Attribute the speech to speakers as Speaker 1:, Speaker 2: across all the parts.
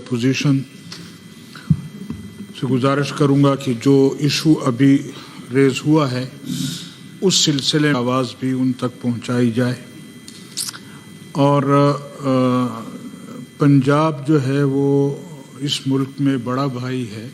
Speaker 1: Opposition से गुजारिश करूंगा कि जो इशू अभी रेज़ हुआ है उस सिलसिले में आवाज़ भी उन तक पहुंचाई जाए। और पंजाब जो है वो इस मुल्क में बड़ा भाई है।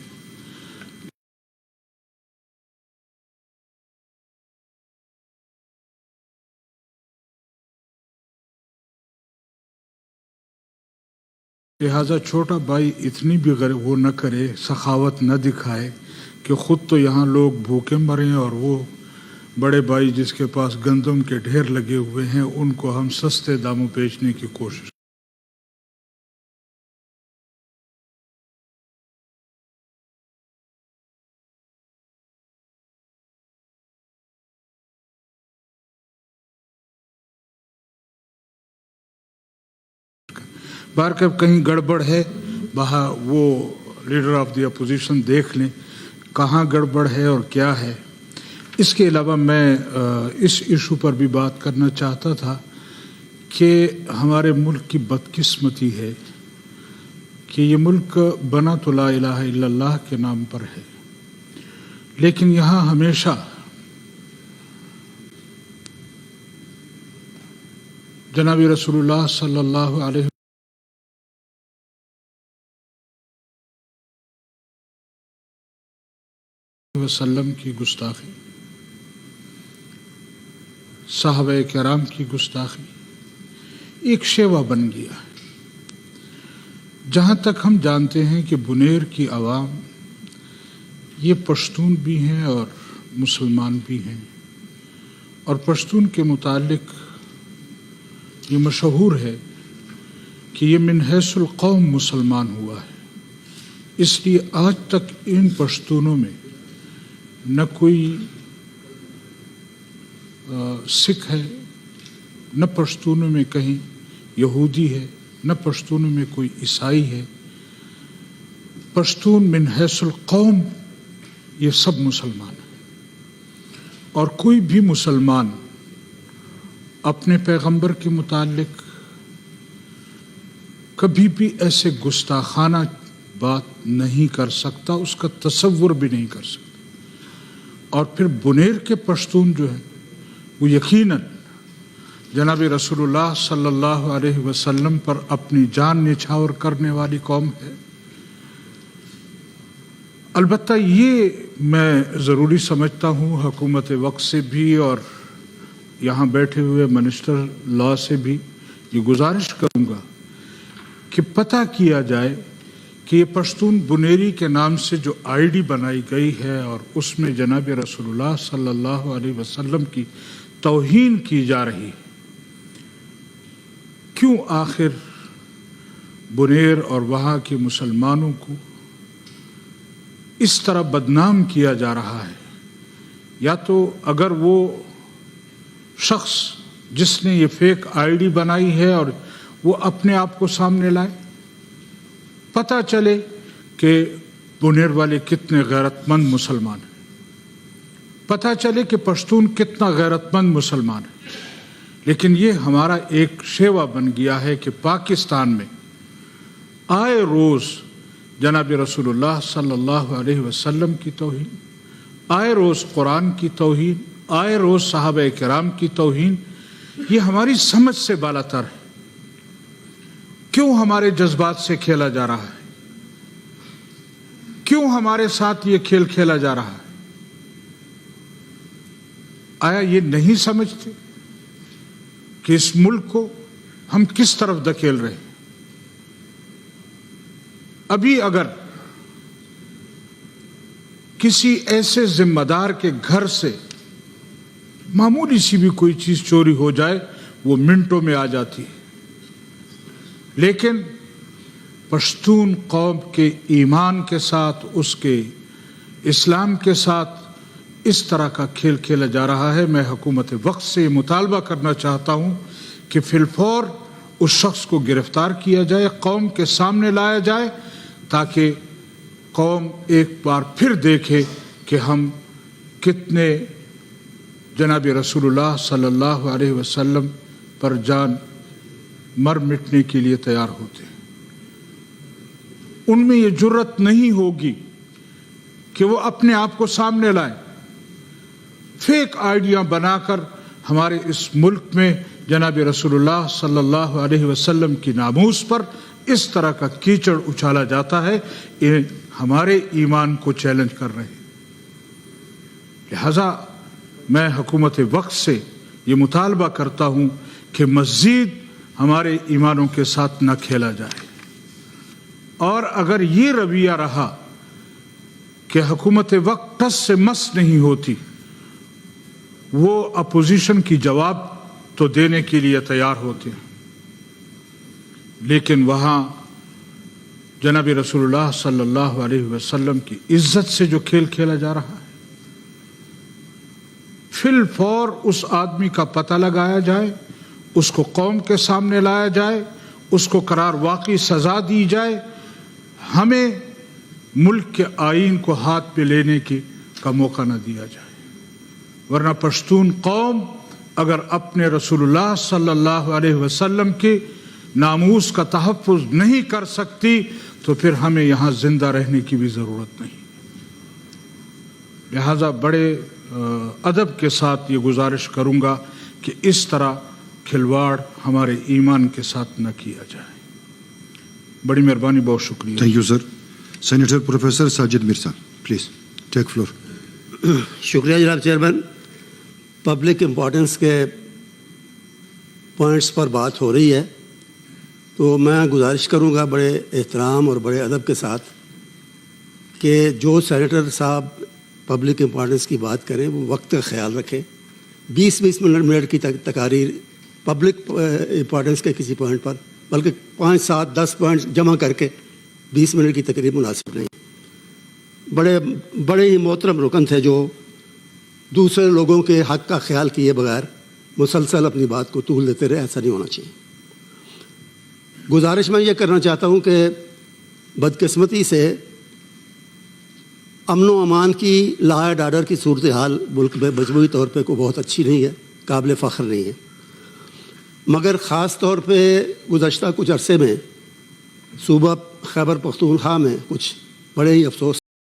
Speaker 1: लिहाजा छोटा भाई इतनी भी वो न करे, सखावत न दिखाए कि ख़ुद तो यहाँ लोग भूखे मरें और वो बड़े भाई जिसके पास गंदम के ढेर लगे हुए हैं उनको हम सस्ते दामों बेचने की कोशिश। बार कब कहीं गड़बड़ है वहाँ वो लीडर ऑफ द अपोजिशन देख लें कहाँ गड़बड़ है और क्या है। इसके अलावा मैं इस इशू पर भी बात करना चाहता था कि हमारे मुल्क की बदकिस्मती है कि ये मुल्क बना तो ला इलाहा इल्लल्लाह के नाम पर है, लेकिन यहाँ हमेशा जनाब रसूलुल्लाह सल्लल्लाहु अलैहि वसल्लम की गुस्ताखी, साहबे किराम की गुस्ताखी एक शेवा बन गया है। जहाँ तक हम जानते हैं कि बुनेर की आवाम ये पश्तून भी हैं और मुसलमान भी हैं, और पश्तून के मुतालिक ये मशहूर है कि ये मिन हैसुल कौम मुसलमान हुआ है। इसलिए आज तक इन पश्तूनों में न कोई सिख है, न पश्तूनों में कहीं यहूदी है, न पश्तूनों में कोई ईसाई है। पश्तून मिन हैसुल कौम ये सब मुसलमान हैं। और कोई भी मुसलमान अपने पैगंबर के मुतालिक कभी भी ऐसे गुस्ताखाना बात नहीं कर सकता, उसका तसव्वुर भी नहीं कर सकता। और फिर बुनेर के पश्तून जो है वो यकीनन जनाब रसूलुल्लाह सल्लल्लाहु अलैहि वसल्लम पर अपनी जान निछावर करने वाली कौम है। अलबत्ता ये मैं ज़रूरी समझता हूँ हुकूमत वक्त से भी और यहाँ बैठे हुए मिनिस्टर लॉ से भी ये गुजारिश करूँगा कि पता किया जाए कि ये पश्तून बुनेरी के नाम से जो आईडी बनाई गई है और उसमें जनाब रसूलुल्लाह सल्लल्लाहु अलैहि वसल्लम की तौहीन की जा रही है, क्यों आखिर बुनेर और वहाँ के मुसलमानों को इस तरह बदनाम किया जा रहा है। या तो अगर वो शख्स जिसने ये फेक आईडी बनाई है और वो अपने आप को सामने लाए, पता चले कि बुनेर वाले कितने गैरतमंद मुसलमान हैं, पता चले कि पश्तून कितना गैरतमंद मुसलमान है। लेकिन ये हमारा एक शेवा बन गया है कि पाकिस्तान में आए रोज़ जनाब रसूलुल्लाह सल्लल्लाहु अलैहि वसल्लम की तौहीन, आए रोज़ कुरान की तौहीन, आए रोज़ साहबे किराम की तौहीन, ये हमारी समझ से बालातर है। क्यों हमारे जज्बात से खेला जा रहा है? क्यों हमारे साथ ये खेल खेला जा रहा है? आया ये नहीं समझते कि इस मुल्क को हम किस तरफ धकेल रहे हैं? अभी अगर किसी ऐसे जिम्मेदार के घर से मामूली सी भी कोई चीज चोरी हो जाए वो मिनटों में आ जाती है, लेकिन पश्तून कौम के ईमान के साथ, उसके इस्लाम के साथ इस तरह का खेल खेला जा रहा है। मैं हुकूमत वक्त से मुतालबा करना चाहता हूँ कि फिलफौर उस शख्स को गिरफ्तार किया जाए, कौम के सामने लाया जाए, ताकि कौम एक बार फिर देखे कि हम कितने जनाब रसूलुल्लाह सल्लल्लाहु अलैहि वसल्लम पर जान मर मिटने के लिए तैयार होते हैं। उनमें ये जुर्रत नहीं होगी कि वो अपने आप को सामने लाएं, फेक आइडिया बनाकर हमारे इस मुल्क में जनाब रसूलुल्लाह सल्लल्लाहु अलैहि वसल्लम की नामूस पर इस तरह का कीचड़ उछाला जाता है, ये हमारे ईमान को चैलेंज कर रहे हैं। लिहाजा मैं हुकूमत वक्त से ये मुतालबा करता हूँ कि मज़ीद हमारे ईमानों के साथ न खेला जाए, और अगर ये रवैया रहा कि हुकूमत वक्त टस से मस नहीं होती, वो अपोजिशन की जवाब तो देने के लिए तैयार होते हैं, लेकिन वहाँ जनाब रसूलुल्लाह सल्लल्लाहु अलैहि वसल्लम की इज्जत से जो खेल खेला जा रहा है, फिल फौर उस आदमी का पता लगाया जाए, उसको कौम के सामने लाया जाए, उसको करार वाकई सज़ा दी जाए, हमें मुल्क के आईन को हाथ पे लेने का मौका न दिया जाए। वरना पश्तून कौम अगर अपने रसूलुल्लाह सल्लल्लाहु अलैहि वसल्लम के नामूस का तहफ़्फ़ुज़ नहीं कर सकती तो फिर हमें यहाँ ज़िंदा रहने की भी ज़रूरत नहीं। लिहाजा बड़े अदब के साथ ये गुजारिश करूँगा कि इस तरह खिलवाड़ हमारे ईमान के साथ न किया जाए। बड़ी मेहरबानी, बहुत शुक्रिया।
Speaker 2: Thank you sir. Senator professor Sajid Mirza, please take floor.
Speaker 3: शुक्रिया जनाब चेयरमैन। पब्लिक इम्पोर्टेंस के पॉइंट्स पर बात हो रही है, तो मैं गुजारिश करूंगा बड़े एहतराम और बड़े अदब के साथ कि जो सेनेटर साहब पब्लिक इम्पोर्टेंस की बात करें वो वक्त का ख्याल रखें। 20-20 मिनट की तकारीर पब्लिक इम्पोर्टेंस के किसी पॉइंट पर, बल्कि 5, 7, 10 पॉइंट जमा करके 20 मिनट की तकरीर मुनासिब नहीं। बड़े ही मोहतरम रुकन थे जो दूसरे लोगों के हक़ का ख्याल किए बगैर मुसलसल अपनी बात को तूल देते रहे। ऐसा नहीं होना चाहिए। गुजारिश मैं ये करना चाहता हूँ कि बदकिस्मती से अमन व अमान की लॉ एंड ऑर्डर की सूरत हाल मुल्क में मजमूई तौर पे को बहुत अच्छी नहीं है, काबिल फ़ख्र नहीं है, मगर ख़ास तौर पे गुज़श्ता कुछ अरसे में सूबा खैबर पख्तूनख्वा में कुछ बड़े ही अफसोस